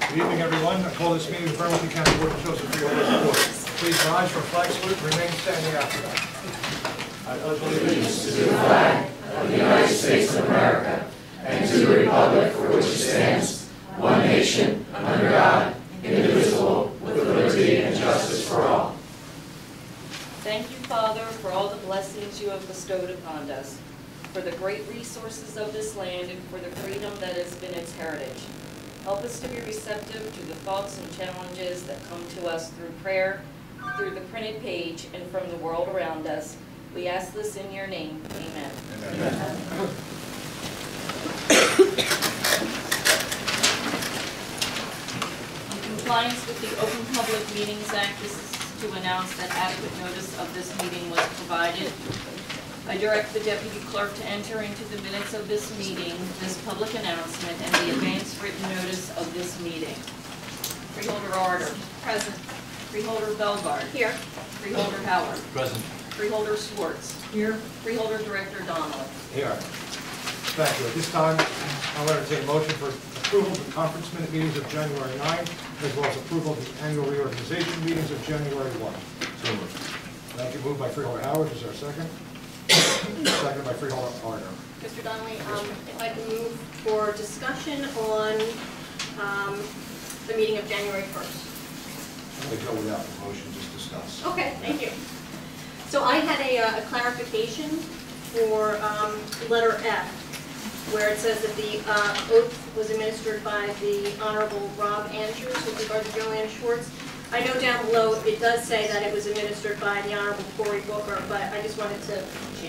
Good evening, everyone. I call this meeting of the Burlington County Board of Trustees Freeholder to order. Please rise for flag salute and remain standing after that. I pledge allegiance to the flag of the United States of America and to the republic for which it stands, one nation, under God, indivisible, with liberty and justice for all. Thank you, Father, for all the blessings you have bestowed upon us, for the great resources of this land and for the freedom that has been its heritage. Help us to be receptive to the thoughts and challenges that come to us through prayer, through the printed page, and from the world around us. We ask this in your name. Amen. Amen. In compliance with the Open Public Meetings Act, this is to announce that adequate notice of this meeting was provided. I direct the Deputy Clerk to enter into the minutes of this meeting, this public announcement, and the advance written notice of this meeting. Freeholder Arter. Present. Freeholder Belgard. Here. Freeholder Howard. Present. Freeholder Schwartz. Here. Freeholder Director Donnelly. Here. Thank you. At this time, I'll entertain a motion for approval of the conference minute meetings of January 9, as well as approval of the annual reorganization meetings of January 1. So moved. Thank you. Moved by Freeholder Howard. Is there a second? Second by Freeholder Arter. Mr. Donnelly, if I can move for discussion on the meeting of January 1st. I'm going to go without the motion, just discuss. Okay, thank you. So I had a clarification for letter F, where it says that the oath was administered by the Honorable Rob Andrews with regard to Joanne Schwartz. I know down below it does say that it was administered by the Honorable Cory Booker, but I just wanted to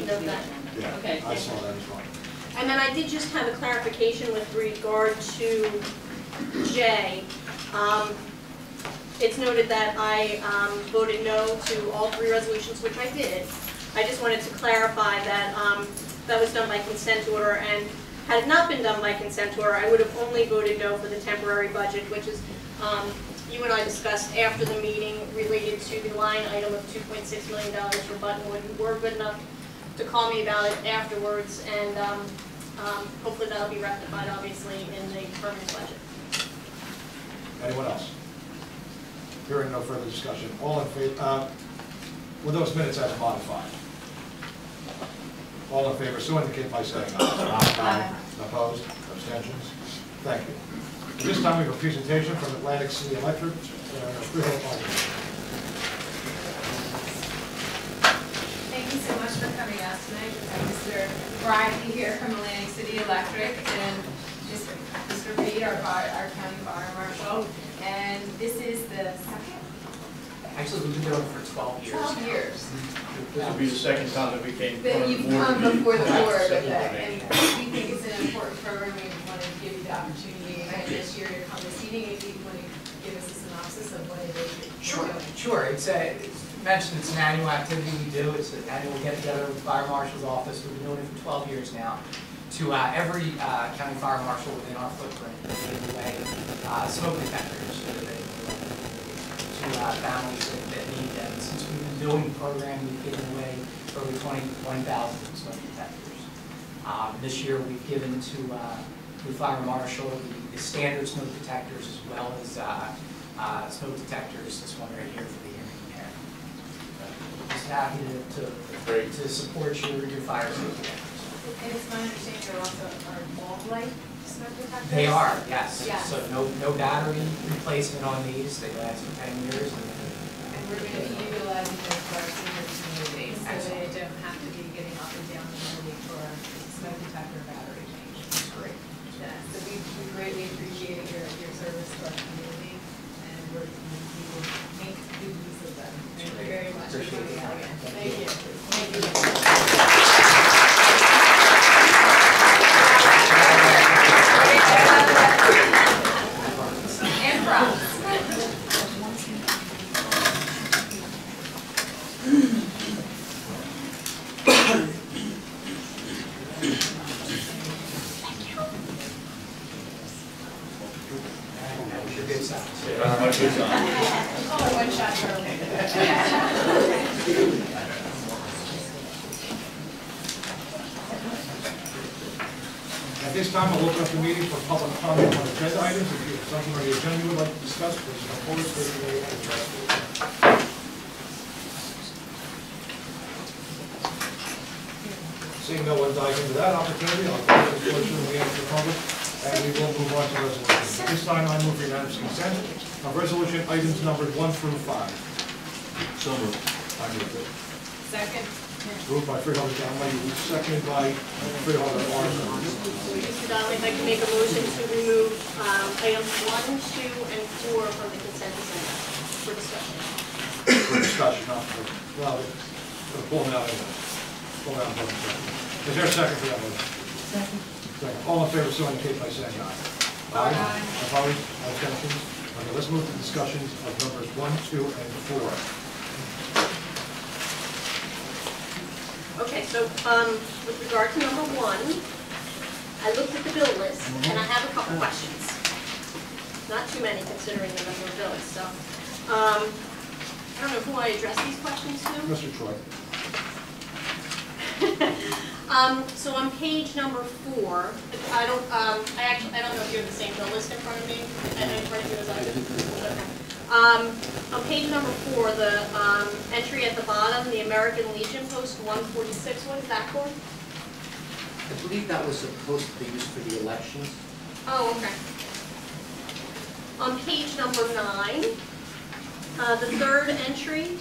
note that. Yeah, okay, I saw that as well. And then I did just have a clarification with regard to J. It's noted that I voted no to all three resolutions, which I did. I just wanted to clarify that that was done by consent order, and had it not been done by consent order, I would have only voted no for the temporary budget, which is you and I discussed after the meeting related to the line item of $2.6 million for Buttonwood. You were good enough to call me about it afterwards, and hopefully that'll be rectified, obviously, in the permanent budget. Anyone else? Hearing no further discussion. All in favor, with those minutes as modified. All in favor, so indicate by saying aye. Aye. Opposed? Abstentions? Thank you. At this time, we have a presentation from Atlantic City Electric. Thank you so much for coming out tonight. I'm Mr. Bridey here from Atlantic City Electric, and Mr. Reed, our county fire marshal. And this is the second? Actually, we've been doing it for 12 years. 12 years. This will be the second time that we came. That you've come before the board with it, and we think it's an important program. We wanted to give you the opportunity again this year to come this evening. If you want to give us a synopsis of what it is you're doing. Sure. It's mentioned it's an annual activity we do. It's an annual get-together with the Fire Marshal's Office. We've been doing it for 12 years now. To every county fire marshal within our footprint, we give away smoke detectors to families that need them. Since we've been doing the program, we've given away over 21,000 smoke detectors. This year, we've given to the fire marshal the standard smoke detectors as well as smoke detectors. This one right here for the hearing impaired. Just happy to support your fire safety efforts. And it's my understanding they're also our bulb light smoke detectors? They are, yes. Yes. So no battery replacement on these. They last for 10 years. And we're going to be utilizing those for our senior community, so they don't have to be getting up and down the building for a smoke detector battery change. That's great. Yeah, so we greatly appreciate your service to our community, and we will make good use of them. Thank you very much. Appreciate it. Thank you. Thank you. And props. One shot for At this time, I'll open up the meeting for public comment on agenda items. If you have something on the agenda you would like to discuss, please come forward, state your name and address. Seeing no one dive into that opportunity, I'll close this portion of the meeting to the public, and we will move on to resolutions. At this time, I move for unanimous consent of resolution items numbered 1 through 5. So moved. I move it. Second. Moved by Freeholder Donnelly, seconded by Freeholder Armstrong. Mr. Donnelly, if I can make a motion to remove items 1, 2, and 4 from the consent agenda for discussion. For discussion, not for, well, we're pulling out anyway. Pull out public session. Is there a second for that motion? Second. Second. All in favor, so indicate by saying aye. Aye. Opposed? Abstentions? Okay, let's move to discussions of numbers 1, 2, and 4. Okay, so with regard to number 1, I looked at the bill list, and I have a couple questions. Not too many considering the number of bills, so I don't know who I address these questions to. Mr. Troy. So on page number 4, I don't know if you have the same bill list in front of me, and in front of you as I do. On page number 4, the entry at the bottom, the American Legion Post 146, what is that for? I believe that was supposed to be used for the elections. Oh, okay. On page number 9, the third entry,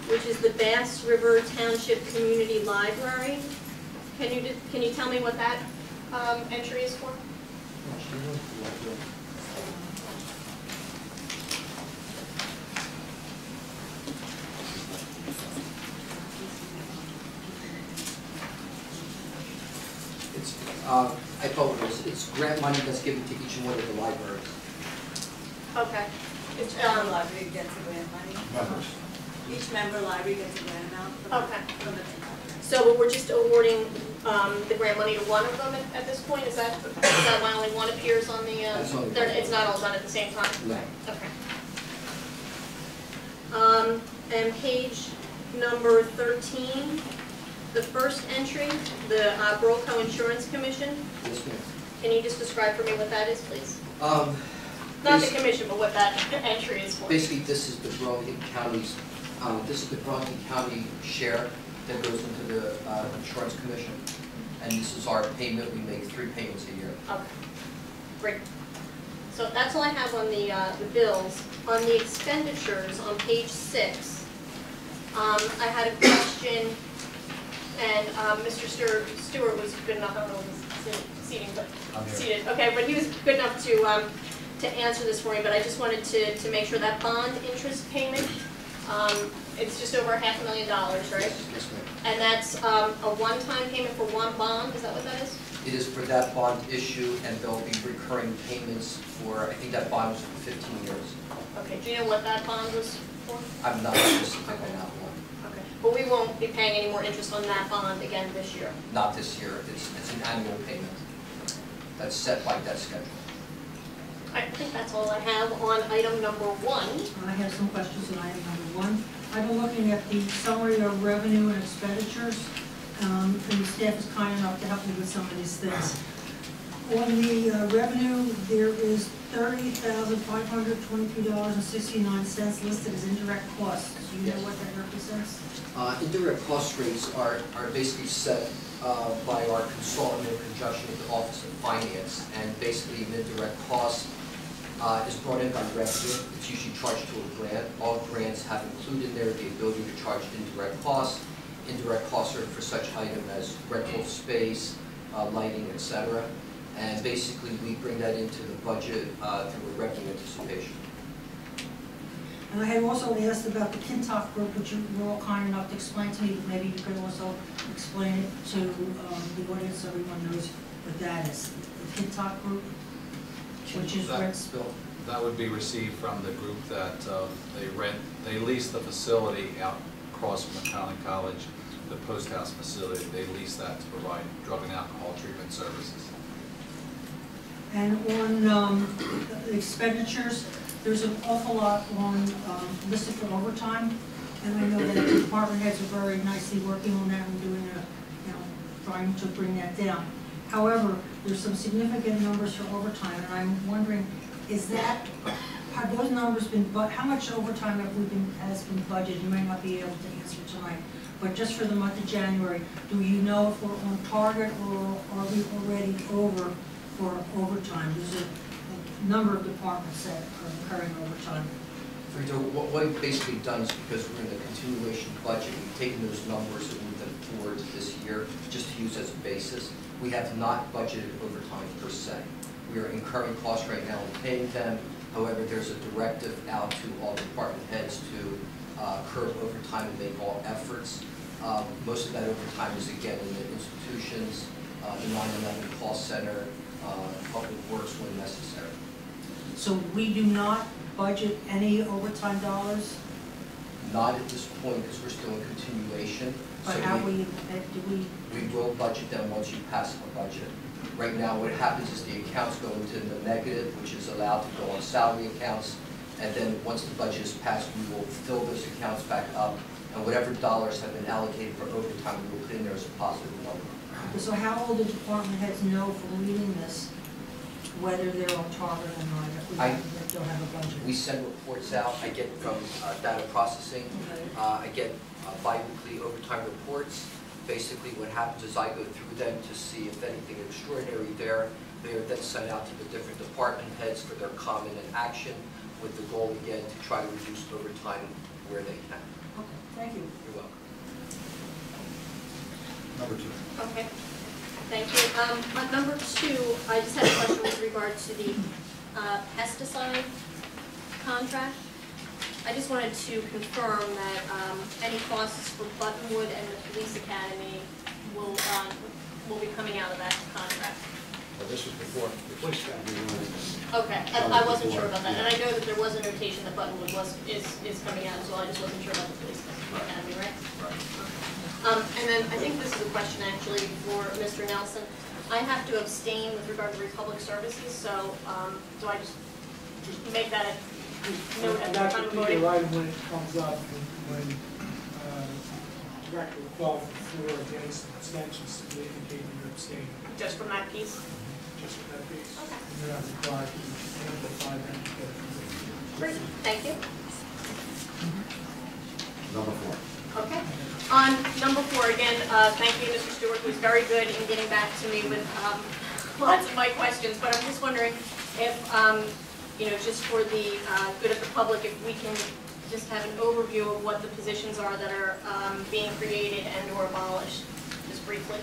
which is the Bass River Township Community Library. Can you tell me what that entry is for? I thought it's grant money that's given to each one of the libraries. Okay. Each member library gets a grant money. Members. Each member library gets a grant amount from the So we're just awarding the grant money to one of them at this point? Is that why only one appears on the, it's not all done at the same time? No. Okay. And page number 13, the first entry, the Burlington Insurance Commission. Yes, ma'am. Can you just describe for me what that is, please? Not the Basi- commission, but what that entry is for. Basically, this is the Burlington County's, this is the Burlington County share that goes into the insurance commission. And this is our payment. We make 3 payments a year. Okay, great. So that's all I have on the bills. On the expenditures, on page 6, I had a question, and Mr. Stewart was good enough, I don't know if he's seating, but seated. Okay, but he was good enough to answer this for me, but I just wanted to make sure that bond interest payment, it's just over $500,000, right? Yes, ma'am. And that's a one-time payment for one bond, is that what that is? It is for that bond issue, and there'll be recurring payments for, I think that bond was for 15 years. Okay, do you know what that bond was for? I'm not specific on that one. Okay, but we won't be paying any more interest on that bond again this year? Not this year. It's an annual payment that's set by debt schedule. I think that's all I have on item number 1. I have some questions on item number 1. I've been looking at the summary of revenue and expenditures, and the staff is kind enough to help me with some of these things. On the revenue, there is $30,523.69 listed as indirect costs. Do you know what that represents? Indirect cost rates are basically set by our consultant in conjunction with the Office of Finance, and basically an indirect cost is brought in by revenue. It's usually charged to a grant. All grants have included in there the ability to charge indirect costs. Indirect costs are for such items as rental of space, lighting, etc. And basically we bring that into the budget through a revenue anticipation. And I had also asked about the Kintock Group, which you were all kind enough to explain to me, but maybe you could also explain it to the audience so everyone knows what that is. The Kintock Group, which is that would be received from the group that they lease the facility out across from McAllen College, the post house facility. They lease that to provide drug and alcohol treatment services. And on expenditures, there's an awful lot on listed for overtime, and I know that the department heads are very nicely working on that and doing trying to bring that down. However, there's some significant numbers for overtime, and I'm wondering, have those numbers been, how much overtime has been budgeted? You might not be able to answer tonight, but just for the month of January, do you know if we're on target or are we already over for overtime? There's a number of departments that are incurring overtime. Rita, what we've basically done is, because we're in the continuation budget, we've taken those numbers and moved them forward to this year, just to use as a basis. We have not budgeted overtime per se. We are incurring costs right now and paying them. However, there's a directive out to all department heads to curb overtime and make all efforts. Most of that overtime is, again, in the institutions, the 911 call center, public works when necessary. So we do not budget any overtime dollars? Not at this point, because we're still in continuation. But So how we will budget them once you pass a budget. Right now, what happens is the accounts go into the negative, which is allowed to go on salary accounts, and then once the budget is passed, we will fill those accounts back up, and whatever dollars have been allocated for overtime, we will put in there as a positive number. So how will the department heads know from reading this whether they're on target or not, if we don't have a budget? We send reports out. I get from data processing. I get bi-weekly overtime reports. Basically, what happens is I go through them to see if anything extraordinary there. They are then sent out to the different department heads for their comment and action, with the goal again to try to reduce overtime where they can. Okay, thank you. You're welcome. Number 2. Okay, thank you. On number 2, I just had a question with regard to the pesticide contract. I just wanted to confirm that any costs for Buttonwood and the police academy will be coming out of that contract. Well, this was before the police academy. Okay, I wasn't sure about that, and I know that there was a notation that Buttonwood is coming out as well. I just wasn't sure about the police academy, right? Right. And then I think this is a question actually for Mr. Nelson. I have to abstain with regard to Republic Services, so do I just make that a note at the That time of would be voting? right when it comes up, when director will call for against abstentions, to indicate you're abstaining, Just from that piece? just for that piece. Okay. And you're not required to amplify that to get a conviction. Great, thank you. Number 4. Okay. On number 4, again, thank you, Mr. Stewart, who's very good in getting back to me with lots of my questions, but I'm just wondering if, just for the good of the public, if we can just have an overview of what the positions are that are being created and or abolished, just briefly.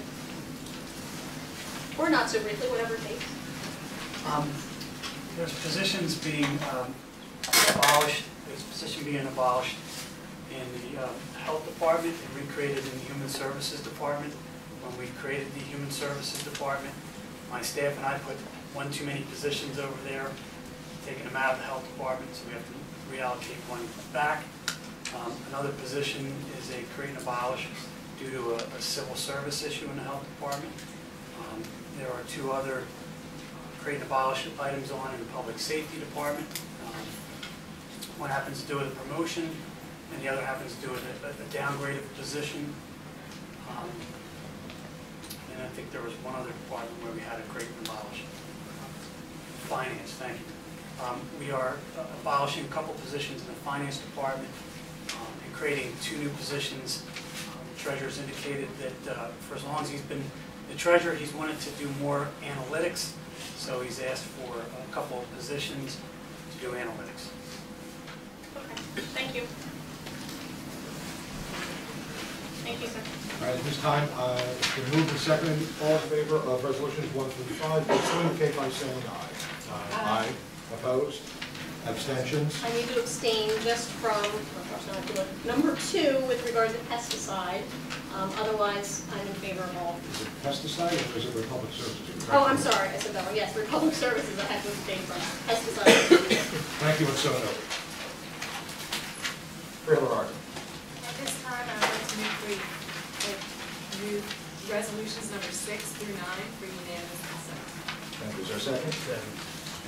Or not so briefly, whatever it takes. There's positions being abolished, there's a position being abolished in the Health Department and recreated in the Human Services Department. When we created the Human Services Department, my staff and I put one too many positions over there, taking them out of the Health Department, so we have to reallocate one back. Another position is a create and abolish due to a civil service issue in the Health Department. There are 2 other create and abolish items on in the Public Safety Department. One happens to do with a promotion, and the other happens to do with a downgrade of a position. And I think there was one other department where we had a create and abolish. Finance, thank you. We are abolishing a couple positions in the Finance Department and creating 2 new positions. The treasurer's indicated that for as long as he's been the treasurer, he's wanted to do more analytics, so he's asked for a couple of positions to do analytics. Okay, thank you. Thank you, sir. All right, at this time, it's been moved and seconded. All in favor of resolutions 1 through 5, please indicate by saying aye. Aye. Opposed? Abstentions? I need to abstain just from, unfortunately, I have to look, number 2 with regard to pesticide. Otherwise, I'm in favor of all. Is it pesticide or is it Republic Services? Oh, I'm sorry, I said that wrong. Yes, Republic Services I had to abstain from. Pesticide. Thank you, and so noted. Freeholder Arden. At this time, I would like to move resolutions number 6 through 9 for unanimous consent. Thank you. Is there a second?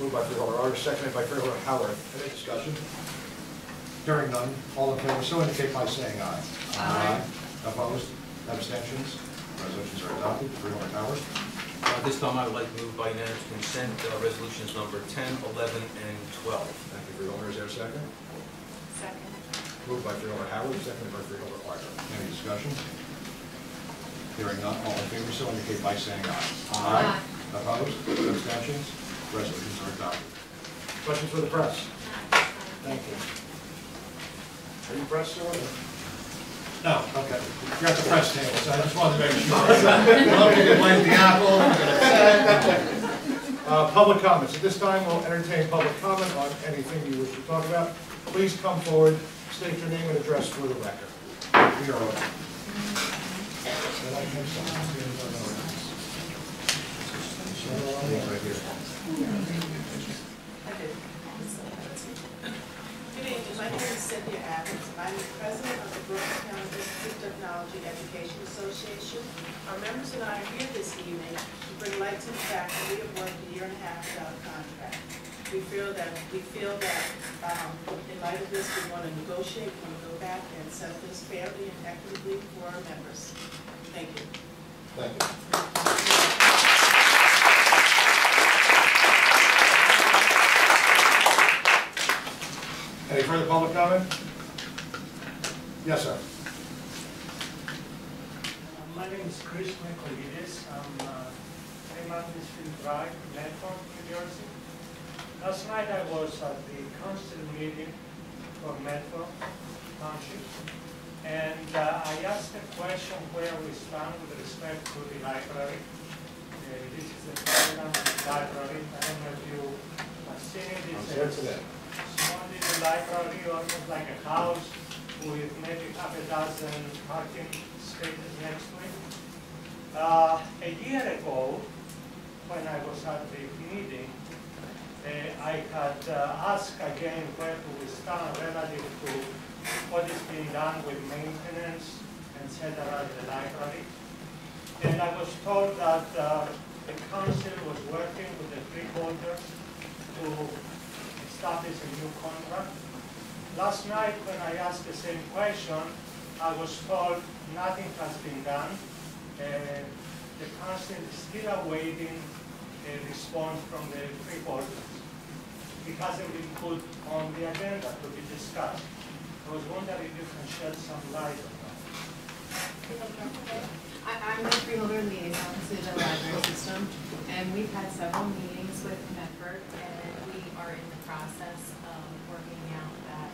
Moved by Freeholder Arden, seconded by Freeholder Howard. Any discussion? Hearing none. All in favor, so indicate by saying aye. Aye. Opposed? Abstentions? Resolutions are adopted. Freeholder Howard. This time I would like to move by unanimous consent resolutions number 10, 11, and 12. Thank you, Freeholder. Is there a second? Second. Moved by Freeholder Howard, seconded by Freeholder Arthur. Any discussion? Hearing none, all in favor, so indicate by saying aye. Aye. Opposed? Abstentions? Resolutions are adopted. Questions for the press? Thank you. Are you press, sir? No, okay. You're at the press table, so I just wanted to make sure. Let me get Wendy Apple. Public comments. At this time, we'll entertain public comment on anything you wish to talk about. Please come forward, state your name and address for the record. We are open. Right here. Good evening, my name is Cynthia Adams. I'm the president of the Burlington County Institute Technology Education Association. Our members and I are here this evening to bring light to the fact that we have worked a year and a half without a contract. We feel that in light of this, we want to negotiate, we want to go back and settle this fairly and equitably for our members. Thank you. Thank you. Any further public comment? Yes, sir. My name is Chris Nicolidis. I'm at Field Drive, Medford, New Jersey. Last night I was at the council meeting for Medford Township, and I asked a question where we stand with respect to the library. This is the Burlington Library. I don't know if you have seen it. I'm here today. Small little library, almost like a house, with maybe half a dozen parking spaces next to it. A year ago, when I was at the meeting, I had asked again where do we stand relative to what is being done with maintenance, etc. at the library. And I was told that the council was working with the freeholders to establish a new contract. Last night, when I asked the same question, I was told nothing has been done. The council is still awaiting a response from the freeholders. It hasn't been put on the agenda to be discussed. I was wondering if you can shed some light on that. I'm the freeholder liaison to the library system, and we've had several meetings with Medford, and we are in the process of working out that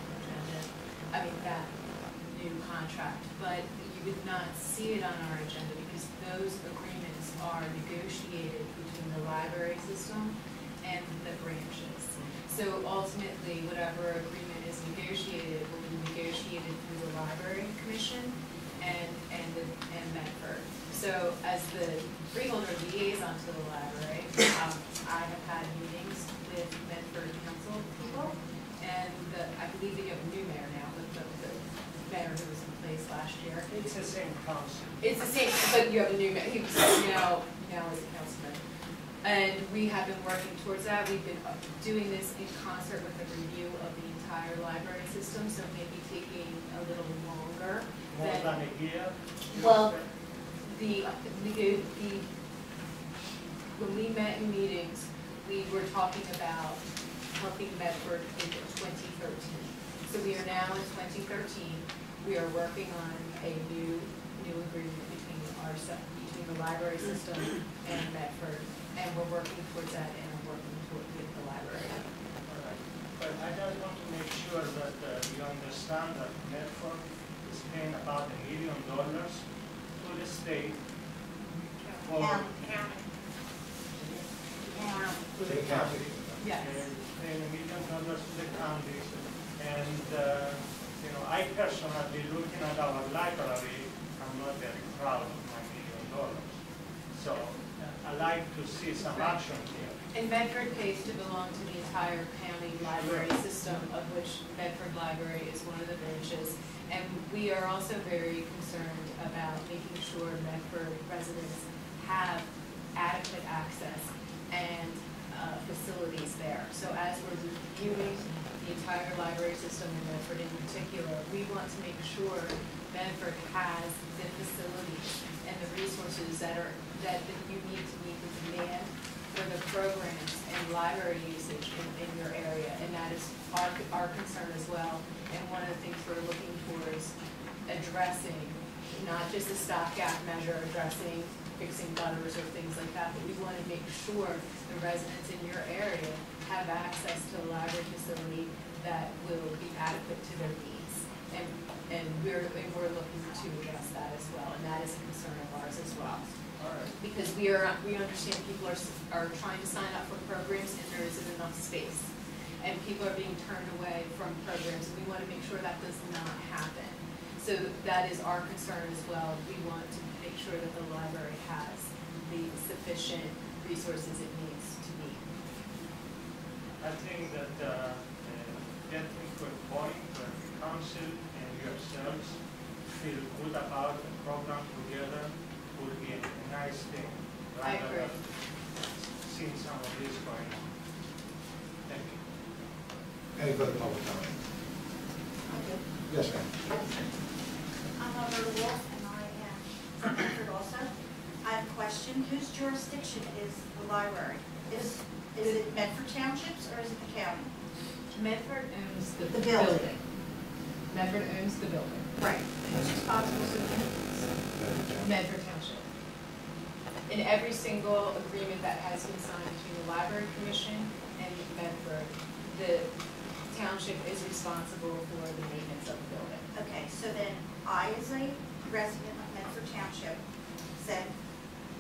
that new contract. But you would not see it on our agenda because those agreements are negotiated between the library system and the branches. So ultimately, whatever agreement is negotiated will be negotiated through the library commission and Medford. So as the freeholder liaison to the library, I have had meetings with Medford council people, and I believe that you have a new mayor now, but the mayor who was in place last year. It's the same council. It's the same, but you have a new mayor. He was now is a councilman. And we have been working towards that. We've been doing this in concert with a review of the entire library system, so it may be taking a little longer. More than a year? Well, when we met in meetings, we were talking about helping Medford in 2013. So we are now in 2013. We are working on a new agreement between the library system and Medford, and we're working towards that, and we're working with the library. All right. But I just want to make sure that you understand that Medford is paying about $1 million to the state for To the county. Yes. Paying $1 million to the counties, and I personally, looking at our library, I'm not very proud of my $1 million. So I like to see some action here. And Medford pays to belong to the entire county library system, of which Medford Library is one of the branches. And we are also very concerned about making sure Medford residents have adequate access and facilities there. So as we're reviewing the entire library system in Medford in particular, we want to make sure Medford has the facilities and the resources that you need to meet the demand for the programs and library usage in your area, and that is our concern as well. And one of the things we're looking towards addressing, not just a stopgap measure, addressing fixing gutters or things like that, but we want to make sure the residents in your area have access to a library facility that will be adequate to their needs. And we're looking to address that as well, and that is a concern of ours as well. Because we understand people are trying to sign up for programs and there isn't enough space. And people are being turned away from programs, and we want to make sure that does not happen. So that is our concern as well. We want to make sure that the library has the sufficient resources it needs to meet. I think that getting to a point where the council and yourselves feel good about the program together would be a nice thing, rather than seeing some of this going on. Thank you. Any further public comment? Yes, ma'am. I'm Roberta Wolf, and I am from Medford also. I have a question. Whose jurisdiction is the library? Is it Medford Townships or is it the county? Medford owns the building. building. Medford owns the building. Right. Who's responsible for the maintenance? Medford Township. In every single agreement that has been signed between the Library Commission and Medford, the township is responsible for the maintenance of the building. Okay, so then I, as a resident of Medford Township, said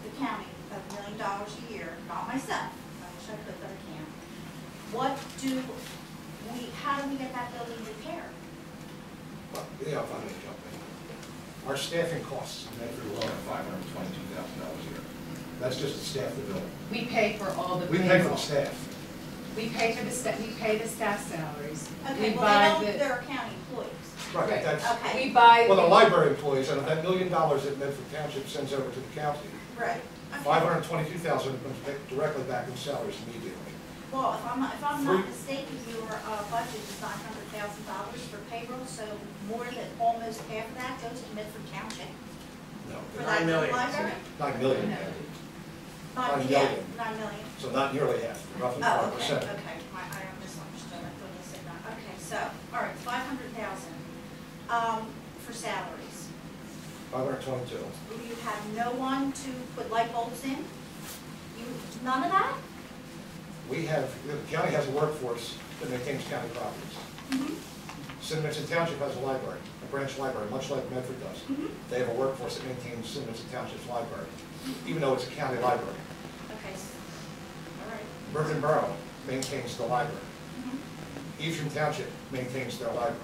the county of $1 million a year, not myself, I wish I could, but I can't. How do we get that building repaired? Well, yeah, if I may jump in. Our staffing costs in Medford alone are $522,000 a year. That's just to staff the building. We pay for all the. We pay for the staff. We pay for the staff. We pay the staff salaries. Okay, we well, they're county employees. Right, that's. Okay. We buy. Well, the library employees, and that $1 million that Medford Township sends over to the county. Right. Okay. $522,000 comes directly back in salaries immediately. Well, if I'm not mistaken, your budget is $900,000 for payroll, so more than almost half of that goes to Medford Township. No. For that library? $9 million. $9 million. $9 million. So not nearly half, roughly 5%. Oh, okay, okay. I misunderstood. I thought you said that. Okay, so, all right, $500,000 for salaries. 522. You have no one to put light bulbs in? None of that? We have, the county has a workforce that maintains county properties. Mm-hmm. Cinnamon Township has a library, a branch library, much like Medford does. Mm-hmm. They have a workforce that maintains Cinnamon Township's library, even though it's a county library. Okay, all right. Burlington Borough maintains the library. Mm-hmm. Evesham Township maintains their library.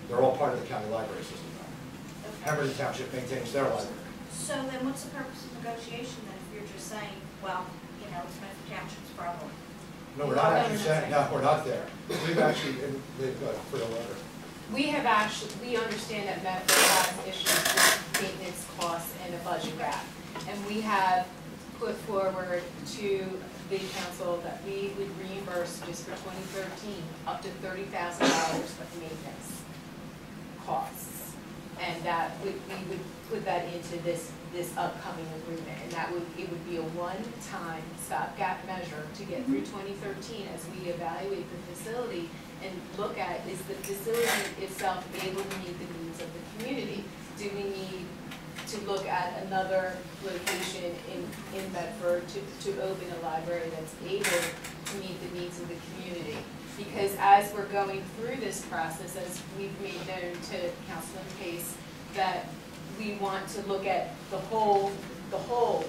They're all part of the county library system now. Okay. Pemberton Township maintains their library. So then what's the purpose of negotiation then if you're just saying, well, you know, it's Medford Township's problem? No, we're not actually saying, no, we're not there. We've actually, they've put a letter. We understand that Medford has issues with maintenance costs and a budget gap. And we have put forward to the council that we would reimburse just for 2013 up to $30,000 of maintenance costs. And that we would put that into this upcoming agreement. And it would be a one-time stopgap measure to get through 2013 as we evaluate the facility and look at, is the facility itself able to meet the needs of the community? Do we need to look at another location in Bedford to open a library that's able to meet the needs of the community? Because as we're going through this process, as we've made known to Councilman Pace, that we want to look at the whole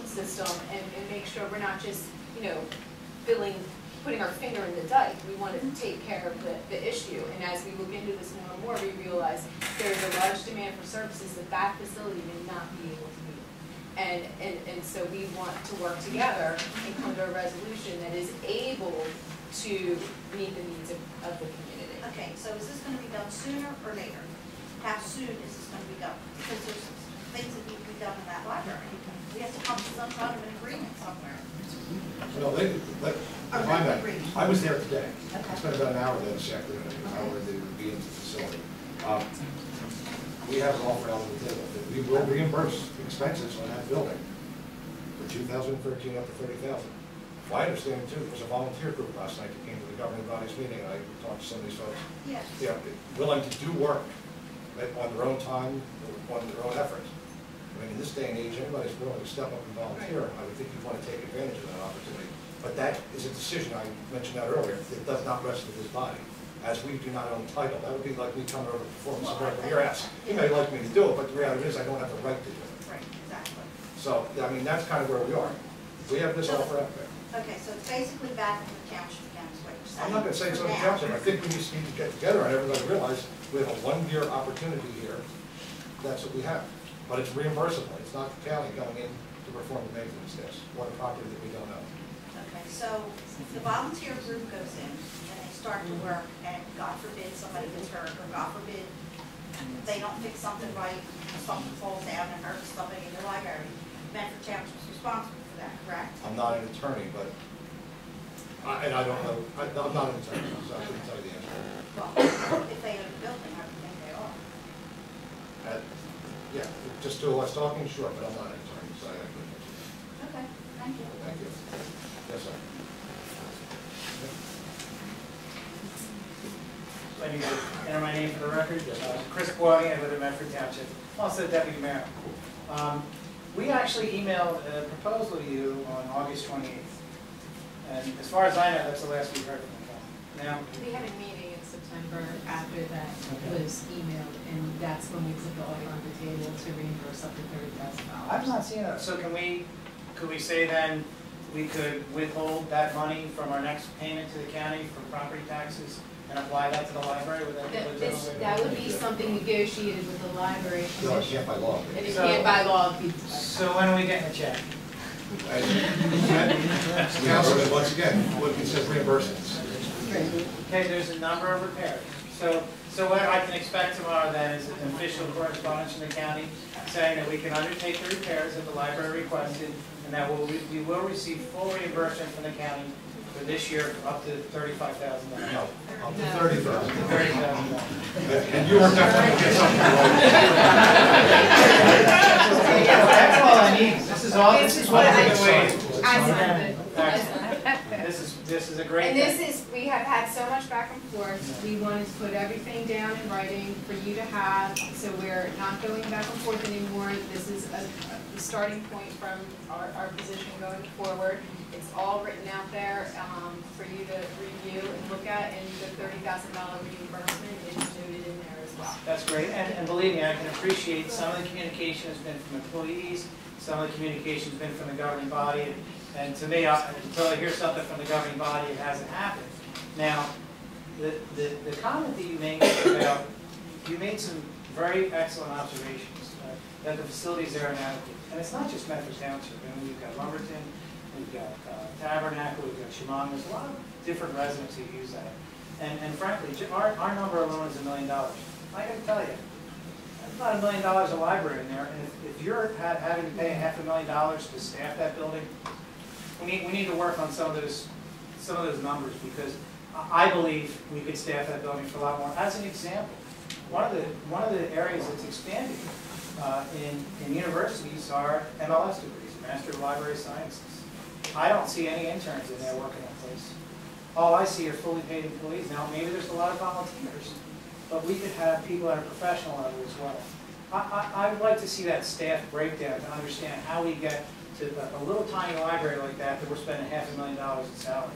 system and make sure we're not just, putting our finger in the dike. We want to take care of the issue. And as we look into this more and more, we realize there's a large demand for services that facility may not be able to meet. And so we want to work together and come to a resolution that is able to meet the needs of the community. Okay, so is this going to be done sooner or later? How soon is this going to be done? Because there's things that need to be done in that library. We have to come to some kind of an agreement somewhere. No, I was there today. Okay. I spent about an hour there this afternoon. I wanted to be in the facility. we have an offer out on the table that we will reimburse expenses on that building for 2013 up to $30,000. My understanding too, there was a volunteer group last night that came to the governing body's meeting, and I talked to some of these folks. Yes. They are willing to do work on their own time, on their own effort. I mean, in this day and age, anybody's willing to step up and volunteer. I would think you'd want to take advantage of that opportunity. But that is a decision, I mentioned that earlier, it does not rest with this body, as we do not own title. That would be like me coming over to perform some work on your ass. You may like me to do it, but the reality is I don't have the right to do it. Right, exactly. So, I mean, that's kind of where we are. We have this offer out there. Okay, so it's basically back in the township again, is what you're saying. I'm not going to say it's on the For now. township. I think we just need to get together and everybody realize we have a one-year opportunity here. That's what we have. But it's reimbursable. It's not the county going in to perform the maintenance test on a property that we don't own. Okay, so if the volunteer group goes in and they start to work and God forbid somebody gets hurt or God forbid they don't fix something right, something falls down and hurts somebody in their library, Medford Township is responsible for that, correct? I'm not an attorney, but, and I don't know, I'm not an attorney, so I couldn't tell you the answer. Well, if they own the building, I would think they are. Yeah, just to us talking, sure, but I'm not an attorney, so I couldn't answer. Okay, thank you. Thank you. Yes, sir. I need to enter my name for the record. Chris Boyle, I live in Medford Township, also Deputy Mayor. We actually emailed a proposal to you on August 28th. And as far as I know, that's the last we've heard from the county. Now, We had a meeting in September after that was emailed, and that's when we put the offer on the table to reimburse up to $30,000. I've not seen that. So could we say then we could withhold that money from our next payment to the county for property taxes and apply that to the library? Would that be legitimate? That would be something negotiated with the library No, I commission. can't by law. And it can't by law be. So when are we getting a check? Councilman, once again, what it says reimbursements. Okay, there's a number of repairs. So what I can expect tomorrow then is an official correspondence from the county saying that we can undertake the repairs that the library requested and that we will receive full reimbursement from the county for this year up to $35,000. No, up to $30,000. $30,000. And you were definitely going to get something wrong. That's all I need. This is what I've been waiting. This is a great And thing. we have had so much back and forth. We wanted to put everything down in writing for you to have, so we're not going back and forth anymore. This is a starting point from our position going forward. It's all written out there for you to review and look at, and the $30,000 reimbursement is noted in there as well. That's great, and believe me, I can appreciate some of the communication has been from employees, some of the communication has been from the governing body, and to me, until I hear something from the governing body, it hasn't happened. Now, the comment that you made about, you made some very excellent observations, that the facilities there are inadequate. And it's not just Medford Township. I mean, we've got Lumberton, we've got Tabernacle, we've got Chemung. There's a lot of different residents who use that. And frankly, our number alone is $1 million. I got to tell you, that's about $1 million a library in there. And if you're having to pay $500,000 to staff that building, we need to work on some of those numbers, because I believe we could staff that building for a lot more. As an example, one of the areas that's expanding in universities are MLS degrees, Master of Library Sciences. I don't see any interns in there working that place. All I see are fully paid employees. Now, maybe there's a lot of volunteers, but we could have people at a professional level as well. I would like to see that staff breakdown to understand how we get to a little tiny library like that we're spending $500,000 in salary.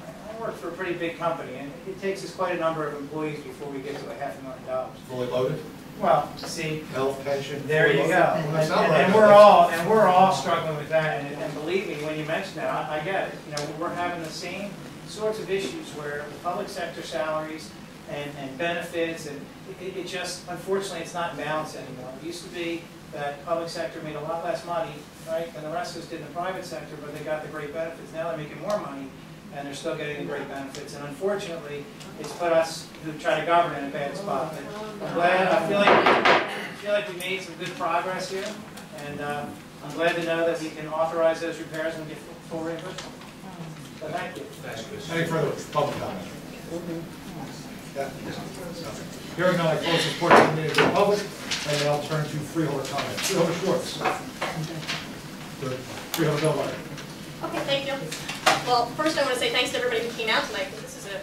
I work for a pretty big company, and it takes us quite a number of employees before we get to $500,000. Fully loaded? Well, see, health, pension. there you go. And we're all struggling with that. And believe me, when you mention that, I get it. You know, we're having the same sorts of issues where the public sector salaries and benefits, and it just, unfortunately, it's not in balance anymore. It used to be that public sector made a lot less money, right, than the rest of us did in the private sector, but they got the great benefits. Now they're making more money, and they're still getting the great benefits. And unfortunately, it's put us who try to govern in a bad spot. But I'm glad. I feel like we made some good progress here, and I'm glad to know that we can authorize those repairs and get full reimbursement. So thank you. Any further public comment? Hearing none, I close this portion of the meeting to the public, and now I'll turn to freeholder comments. Freeholder Schwartz. The freeholder bill letter. Okay, thank you. Well, first I want to say thanks to everybody who came out tonight, because this is a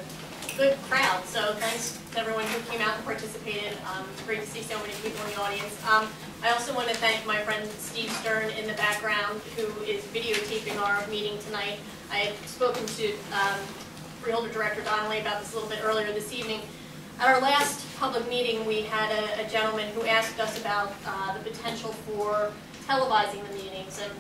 good crowd, so thanks to everyone who came out and participated. It's great to see so many people in the audience. I also want to thank my friend Steve Stern in the background, who is videotaping our meeting tonight. I had spoken to Freeholder Director Donnelly about this a little bit earlier this evening. At our last public meeting, we had a gentleman who asked us about the potential for televising the meetings, and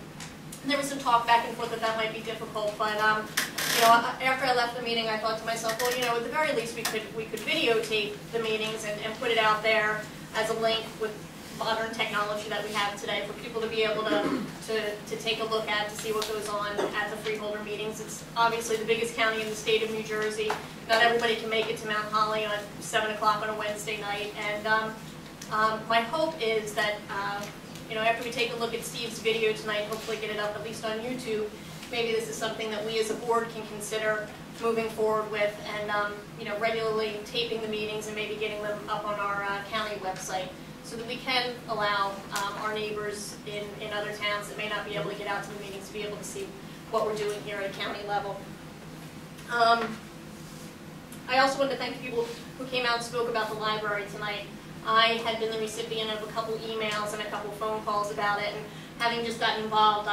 there was some talk back and forth that might be difficult, but you know, after I left the meeting, I thought to myself, well, you know, at the very least we could videotape the meetings and put it out there as a link with modern technology that we have today for people to be able to take a look at, to see what goes on at the Freeholder meetings. It's obviously the biggest county in the state of New Jersey. Not everybody can make it to Mount Holly on 7 o'clock on a Wednesday night, and my hope is that you know, after we take a look at Steve's video tonight, hopefully get it up at least on YouTube, maybe this is something that we as a board can consider moving forward with, and you know, regularly taping the meetings and maybe getting them up on our county website, so that we can allow our neighbors in other towns that may not be able to get out to the meetings to be able to see what we're doing here at a county level. I also wanted to thank the people who came out and spoke about the library tonight. I had been the recipient of a couple emails and a couple phone calls about it, and having just gotten involved,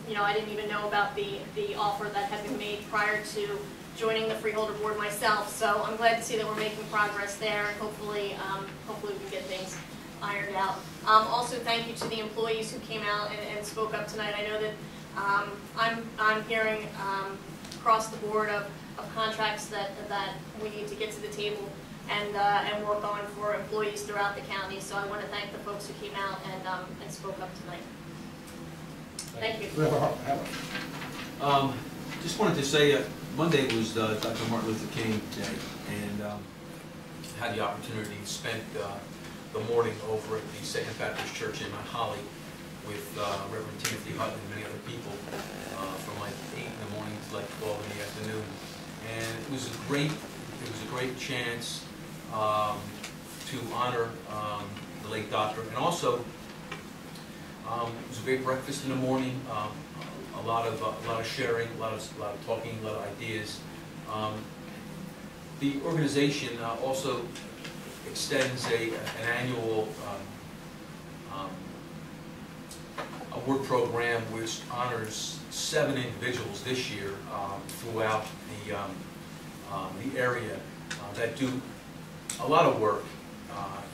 you know, I didn't even know about the offer that had been made prior to joining the Freeholder board myself. So I'm glad to see that we're making progress there, and hopefully we can get things ironed out. Also, thank you to the employees who came out and spoke up tonight. I know that I'm hearing across the board of contracts that we need to get to the table and work on for employees throughout the county. So I want to thank the folks who came out and spoke up tonight. Thank you. Just wanted to say, Monday was Dr. Martin Luther King Day, and had the opportunity to spend the morning over at the Second Baptist Church in Mount Holly with Reverend Timothy Hutton and many other people from like 8 in the morning to like 12 in the afternoon. And it was a great chance to honor the late doctor, and also it was a great breakfast in the morning. A lot of sharing, a lot of talking, a lot of ideas. The organization also extends an annual award program which honors 7 individuals this year throughout the area that do a lot of work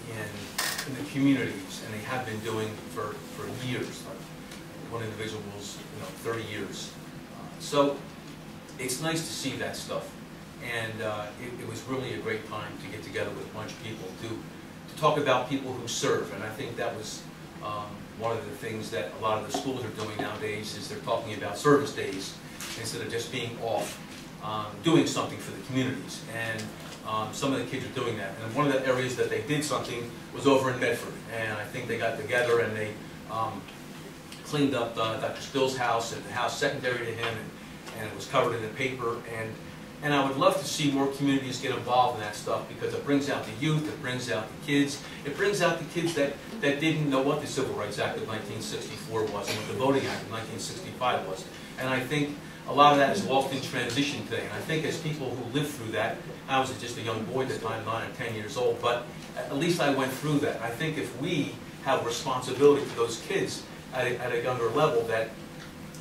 in the communities, and they have been doing for years. Like one individual was 30 years. So it's nice to see that stuff, and it was really a great time to get together with a bunch of people to talk about people who serve. And I think that was one of the things that a lot of the schools are doing nowadays, is they're talking about service days instead of just being off, doing something for the communities. And some of the kids are doing that. And one of the areas that they did something was over in Medford. And I think they got together and they cleaned up Dr. Still's house and the house secondary to him, and it was covered in the paper. And I would love to see more communities get involved in that stuff, because it brings out the youth, it brings out the kids, it brings out the kids that didn't know what the Civil Rights Act of 1964 was and what the Voting Act of 1965 was. And I think a lot of that is lost in transition today. And I think as people who lived through that, I was just a young boy at the time, 9 or 10 years old, but at least I went through that. I think if we have responsibility for those kids at a younger level that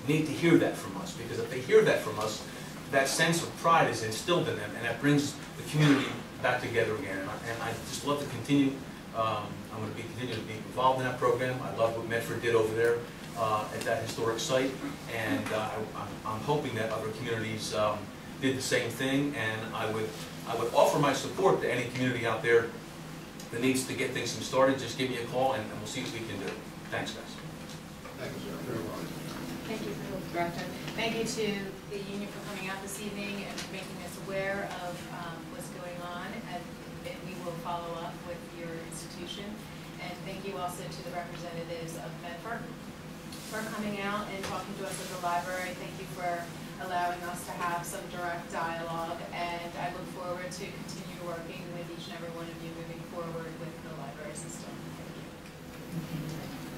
need to hear that from us, because if they hear that from us, that sense of pride is instilled in them, and that brings the community back together again. And I just love to continue. I'm going to continue to be involved in that program. I love what Medford did over there at that historic site, and I'm hoping that other communities did the same thing. And I would offer my support to any community out there that needs to get things started. Just give me a call, and we'll see what we can do. Thanks, guys. Thank you, sir. Thank you, Director. Thank you to the union for coming out this evening and making us aware of what's going on, and we will follow up with your institution. And thank you also to the representatives of Medford for coming out and talking to us at the library. Thank you for allowing us to have some direct dialogue, and I look forward to continue to working with each and every one of you moving forward with the library system.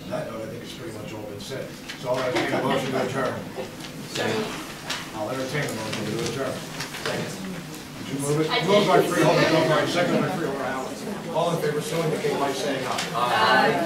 On that note, I think it's pretty much all been said. So I'll entertain a motion to adjourn. I'll entertain a motion to adjourn. Did you move it? Moved by Freeholder, second by Freeholder Allen. All in favor, so indicate by saying aye. Aye.